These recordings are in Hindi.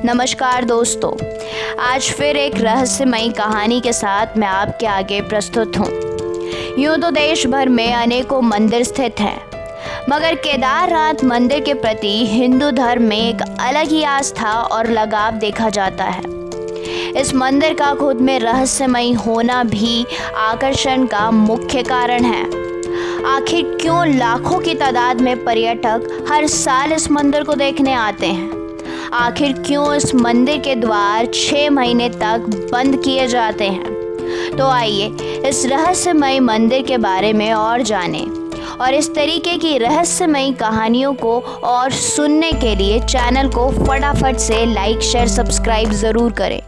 नमस्कार दोस्तों, आज फिर एक रहस्यमयी कहानी के साथ मैं आपके आगे प्रस्तुत हूँ। यूँ तो देश भर में अनेकों मंदिर स्थित हैं, मगर केदारनाथ मंदिर के प्रति हिंदू धर्म में एक अलग ही आस्था और लगाव देखा जाता है। इस मंदिर का खुद में रहस्यमयी होना भी आकर्षण का मुख्य कारण है। आखिर क्यों लाखों की तादाद में पर्यटक हर साल इस मंदिर को देखने आते हैं? आखिर क्यों इस मंदिर के द्वार 6 महीने तक बंद किए जाते हैं? तो आइए इस रहस्यमयी मंदिर के बारे में और जानें, और इस तरीके की रहस्यमयी कहानियों को और सुनने के लिए चैनल को फटाफट से लाइक, शेयर, सब्सक्राइब ज़रूर करें।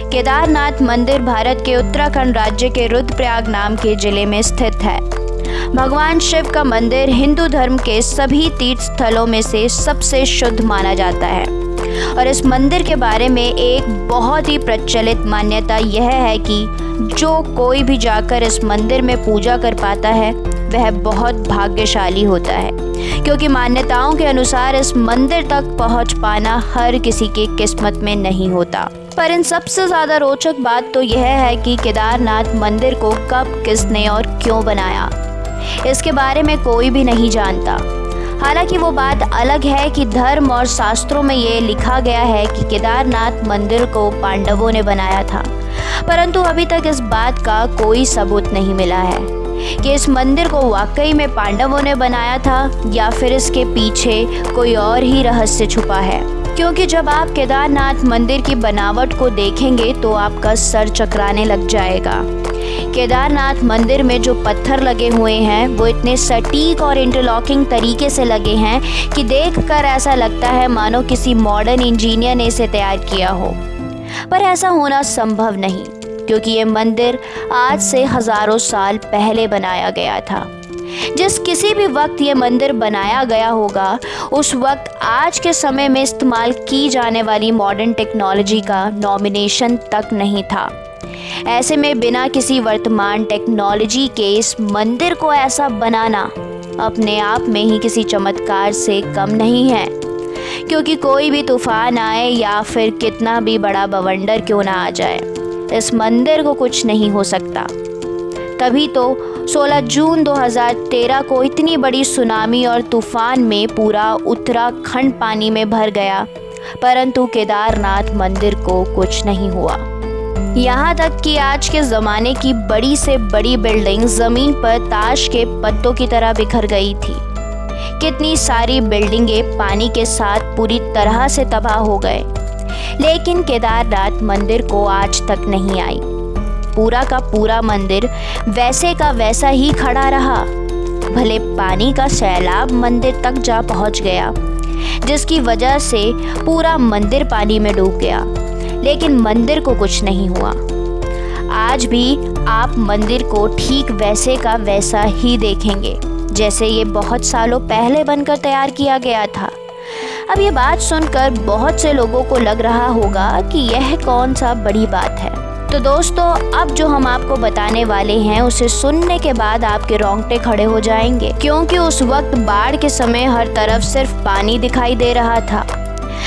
केदारनाथ मंदिर भारत के उत्तराखंड राज्य के रुद्रप्रयाग नाम के जिले में स्थित है। भगवान शिव का मंदिर हिंदू धर्म के सभी तीर्थ स्थलों में से सबसे शुद्ध माना जाता है, और इस मंदिर के बारे में एक बहुत ही प्रचलित मान्यता यह है कि जो कोई भी जाकर इस मंदिर में पूजा कर पाता है वह बहुत भाग्यशाली होता है, क्योंकि मान्यताओं के अनुसार इस मंदिर तक पहुंच पाना हर किसी की किस्मत में नहीं होता। पर इन सबसे ज़्यादा रोचक बात तो यह है कि केदारनाथ मंदिर को कब, किसने और क्यों बनाया, इसके बारे में कोई भी नहीं जानता। हालांकि वो बात अलग है कि धर्म और शास्त्रों में ये लिखा गया है कि केदारनाथ मंदिर को पांडवों ने बनाया था, परंतु अभी तक इस बात का कोई सबूत नहीं मिला है कि इस मंदिर को वाकई में पांडवों ने बनाया था या फिर इसके पीछे कोई और ही रहस्य छुपा है। क्योंकि जब आप केदारनाथ मंदिर की बनावट को देखेंगे तो आपका सर चकराने लग जाएगा। केदारनाथ मंदिर में जो पत्थर लगे हुए हैं वो इतने सटीक और इंटरलॉकिंग तरीके से लगे हैं कि देखकर ऐसा लगता है मानो किसी मॉडर्न इंजीनियर ने इसे तैयार किया हो। पर ऐसा होना संभव नहीं, क्योंकि ये मंदिर आज से हज़ारों साल पहले बनाया गया था। जिस किसी भी वक्त ये मंदिर बनाया गया होगा, उस वक्त आज के समय में इस्तेमाल की जाने वाली मॉडर्न टेक्नोलॉजी का नॉमिनेशन तक नहीं था। ऐसे में बिना किसी वर्तमान टेक्नोलॉजी के इस मंदिर को ऐसा बनाना अपने आप में ही किसी चमत्कार से कम नहीं है, क्योंकि कोई भी तूफान आए या फिर कितना भी बड़ा बवंडर क्यों ना आ जाए, इस मंदिर को कुछ नहीं हो सकता। तभी तो 16 जून 2013 को इतनी बड़ी सुनामी और तूफान में पूरा उत्तराखंड पानी में भर गया, परंतु केदारनाथ मंदिर को कुछ नहीं हुआ। यहाँ तक कि आज के ज़माने की बड़ी से बड़ी बिल्डिंग ज़मीन पर ताश के पत्तों की तरह बिखर गई थी। कितनी सारी बिल्डिंगें पानी के साथ पूरी तरह से तबाह हो गए, लेकिन केदारनाथ मंदिर को आज तक नहीं आई। पूरा का पूरा मंदिर वैसे का वैसा ही खड़ा रहा। भले पानी का सैलाब मंदिर तक जा पहुंच गया, जिसकी वजह से पूरा मंदिर पानी में डूब गया, लेकिन मंदिर को कुछ नहीं हुआ। आज भी आप मंदिर को ठीक वैसे का वैसा ही देखेंगे जैसे ये बहुत सालों पहले बनकर तैयार किया गया था। अब ये बात सुनकर बहुत से लोगों को लग रहा होगा कि यह कौन सा बड़ी बात है। तो दोस्तों, अब जो हम आपको बताने वाले हैं उसे सुनने के बाद आपके रोंगटे खड़े हो जाएंगे, क्योंकि उस वक्त बाढ़ के समय हर तरफ सिर्फ पानी दिखाई दे रहा था।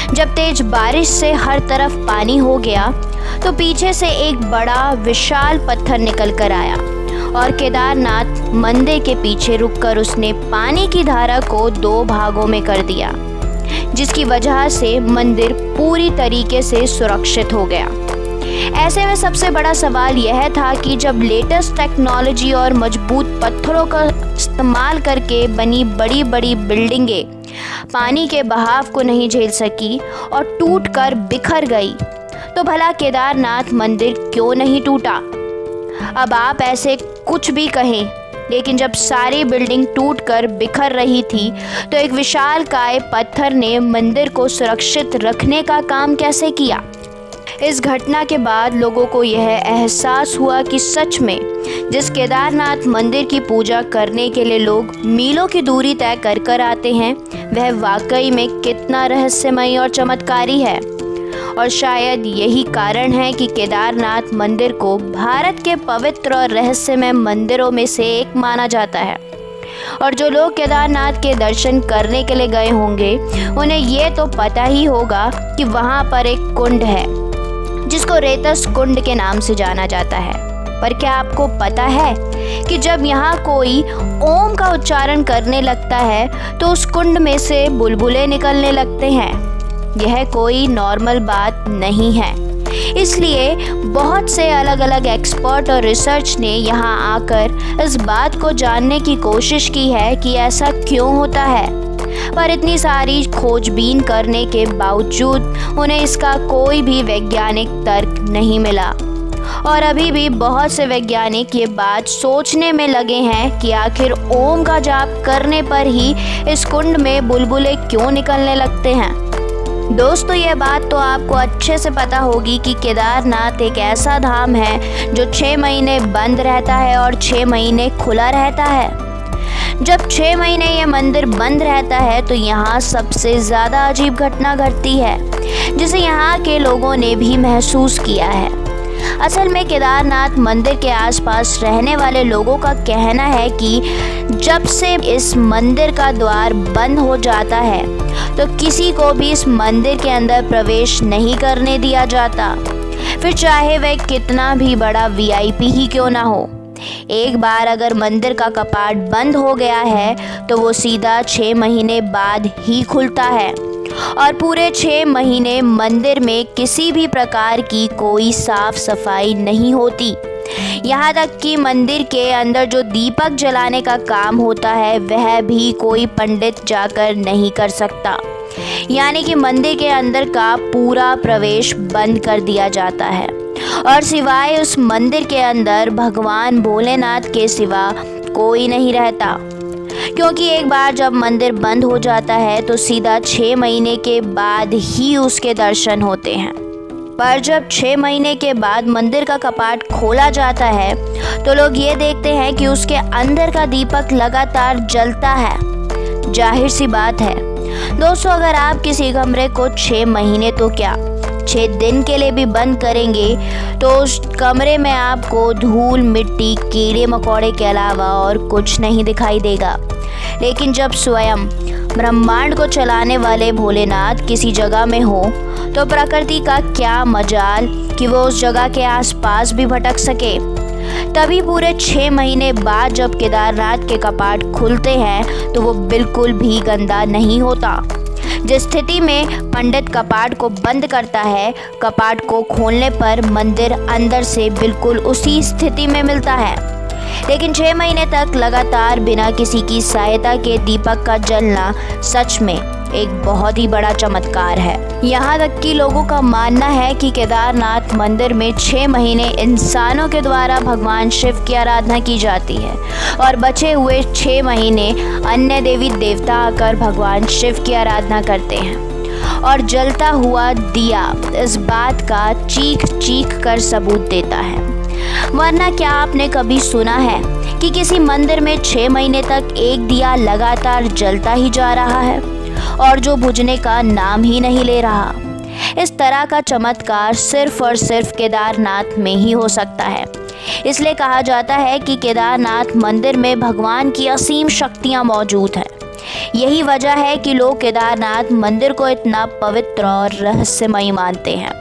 जब तेज बारिश से हर तरफ पानी हो गया तो पीछे से एक बड़ा विशाल पत्थर निकल कर आया और केदारनाथ मंदिर के पीछे रुककर उसने पानी की धारा को 2 भागों में कर दिया, जिसकी वजह से मंदिर पूरी तरीके से सुरक्षित हो गया। ऐसे में सबसे बड़ा सवाल यह था कि जब लेटेस्ट टेक्नोलॉजी और मजबूत पत्थरों का इस्तेमाल करके बनी बड़ी बड़ी बिल्डिंगें पानी के बहाव को नहीं झेल सकी और टूटकर बिखर गई, तो भला केदारनाथ मंदिर क्यों नहीं टूटा? अब आप ऐसे कुछ भी कहें, लेकिन जब सारी बिल्डिंग टूटकर बिखर रही थी तो एक विशालकाय पत्थर ने मंदिर को सुरक्षित रखने का काम कैसे किया? इस घटना के बाद लोगों को यह एहसास हुआ कि सच में जिस केदारनाथ मंदिर की पूजा करने के लिए लोग मीलों की दूरी तय कर कर आते हैं, वह वाकई में कितना रहस्यमयी और चमत्कारी है। और शायद यही कारण है कि केदारनाथ मंदिर को भारत के पवित्र और रहस्यमय मंदिरों में से एक माना जाता है। और जो लोग केदारनाथ के दर्शन करने के लिए गए होंगे उन्हें ये तो पता ही होगा कि वहाँ पर एक कुंड है जिसको रेतस कुंड के नाम से जाना जाता है। पर क्या आपको पता है कि जब यहाँ कोई ओम का उच्चारण करने लगता है तो उस कुंड में से बुलबुले निकलने लगते हैं। यह कोई नॉर्मल बात नहीं है। इसलिए बहुत से अलग अलग एक्सपर्ट और रिसर्च ने यहाँ आकर इस बात को जानने की कोशिश की है कि ऐसा क्यों होता है, पर इतनी सारी खोजबीन करने के बावजूद उन्हें इसका कोई भी वैज्ञानिक तर्क नहीं मिला। और अभी भी बहुत से वैज्ञानिक ये बात सोचने में लगे हैं कि आखिर ओम का जाप करने पर ही इस कुंड में बुलबुले क्यों निकलने लगते हैं। दोस्तों, ये बात तो आपको अच्छे से पता होगी कि केदारनाथ एक ऐसा धाम है जो 6 महीने बंद रहता है और 6 महीने खुला रहता है। जब 6 महीने ये मंदिर बंद रहता है तो यहाँ सबसे ज़्यादा अजीब घटना घटती है जिसे यहाँ के लोगों ने भी महसूस किया है। असल में केदारनाथ मंदिर के आसपास रहने वाले लोगों का कहना है कि जब से इस मंदिर का द्वार बंद हो जाता है तो किसी को भी इस मंदिर के अंदर प्रवेश नहीं करने दिया जाता, फिर चाहे वह कितना भी बड़ा VIP ही क्यों ना हो। एक बार अगर मंदिर का कपाट बंद हो गया है तो वो सीधा 6 महीने बाद ही खुलता है और पूरे 6 महीने मंदिर में किसी भी प्रकार की कोई साफ सफाई नहीं होती। यहाँ तक कि मंदिर के अंदर जो दीपक जलाने का काम होता है वह भी कोई पंडित जाकर नहीं कर सकता। यानी कि मंदिर के अंदर का पूरा प्रवेश बंद कर दिया जाता है और सिवाय उस मंदिर के अंदर भगवान भोलेनाथ के सिवा कोई नहीं रहता, क्योंकि एक बार जब मंदिर बंद हो जाता है तो सीधा 6 महीने के बाद ही उसके दर्शन होते हैं। पर जब 6 महीने के बाद मंदिर का कपाट खोला जाता है तो लोग ये देखते हैं कि उसके अंदर का दीपक लगातार जलता है। जाहिर सी बात है दोस्तों, अगर आप किसी कमरे को 6 महीने तो क्या 6 दिन के लिए भी बंद करेंगे तो उस कमरे में आपको धूल मिट्टी कीड़े मकोड़े के अलावा और कुछ नहीं दिखाई देगा। लेकिन जब स्वयं ब्रह्मांड को चलाने वाले भोलेनाथ किसी जगह में हो तो प्रकृति का क्या मजाल कि वो उस जगह के आसपास भी भटक सके। तभी पूरे 6 महीने बाद जब केदारनाथ के कपाट खुलते हैं तो वो बिल्कुल भी गंदा नहीं होता। जिस स्थिति में पंडित कपाट को बंद करता है, कपाट को खोलने पर मंदिर अंदर से बिल्कुल उसी स्थिति में मिलता है। लेकिन 6 महीने तक लगातार बिना किसी की सहायता के दीपक का जलना सच में एक बहुत ही बड़ा चमत्कार है। यहाँ तक कि लोगों का मानना है कि केदारनाथ मंदिर में 6 महीने इंसानों के द्वारा भगवान शिव की आराधना की जाती है और बचे हुए 6 महीने अन्य देवी देवता आकर भगवान शिव की आराधना करते हैं। और जलता हुआ दिया इस बात का चीख चीख कर सबूत देता है। वरना क्या आपने कभी सुना है कि किसी मंदिर में 6 महीने तक एक दिया लगातार जलता ही जा रहा है और जो बुझने का नाम ही नहीं ले रहा। इस तरह का चमत्कार सिर्फ और सिर्फ केदारनाथ में ही हो सकता है। इसलिए कहा जाता है कि केदारनाथ मंदिर में भगवान की असीम शक्तियाँ मौजूद हैं। यही वजह है कि लोग केदारनाथ मंदिर को इतना पवित्र और रहस्यमयी मानते हैं।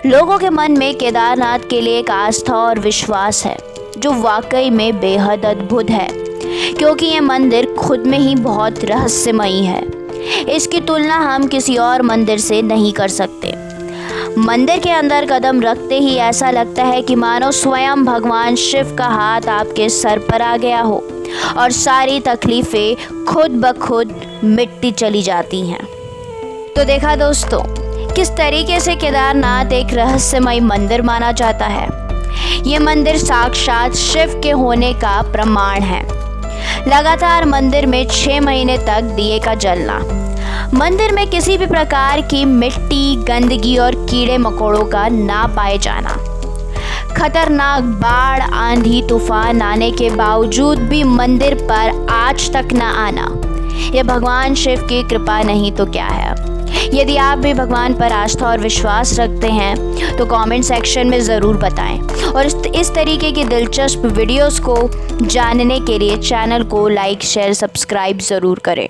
लोगों के मन में केदारनाथ के लिए एक आस्था और विश्वास है जो वाकई में बेहद अद्भुत है, क्योंकि ये मंदिर खुद में ही बहुत रहस्यमयी है। इसकी तुलना हम किसी और मंदिर से नहीं कर सकते। मंदिर के अंदर कदम रखते ही ऐसा लगता है कि मानो स्वयं भगवान शिव का हाथ आपके सर पर आ गया हो और सारी तकलीफ़ें खुद ब खुद मिटती चली जाती हैं। तो देखा दोस्तों, किस तरीके से केदारनाथ एक रहस्यमय मंदिर माना जाता है। ये मंदिर साक्षात शिव के होने का प्रमाण है। लगातार मंदिर में 6 महीने तक दिए का जलना, मंदिर में किसी भी प्रकार की मिट्टी, गंदगी और कीड़े मकोड़ों का ना पाए जाना, खतरनाक बाढ़, आंधी, तूफान आने के बावजूद भी मंदिर पर आज तक न आना, यह भगवान शिव की कृपा नहीं तो क्या है। यदि आप भी भगवान पर आस्था और विश्वास रखते हैं तो कमेंट सेक्शन में ज़रूर बताएं और इस तरीके की दिलचस्प वीडियोस को जानने के लिए चैनल को लाइक शेयर सब्सक्राइब ज़रूर करें।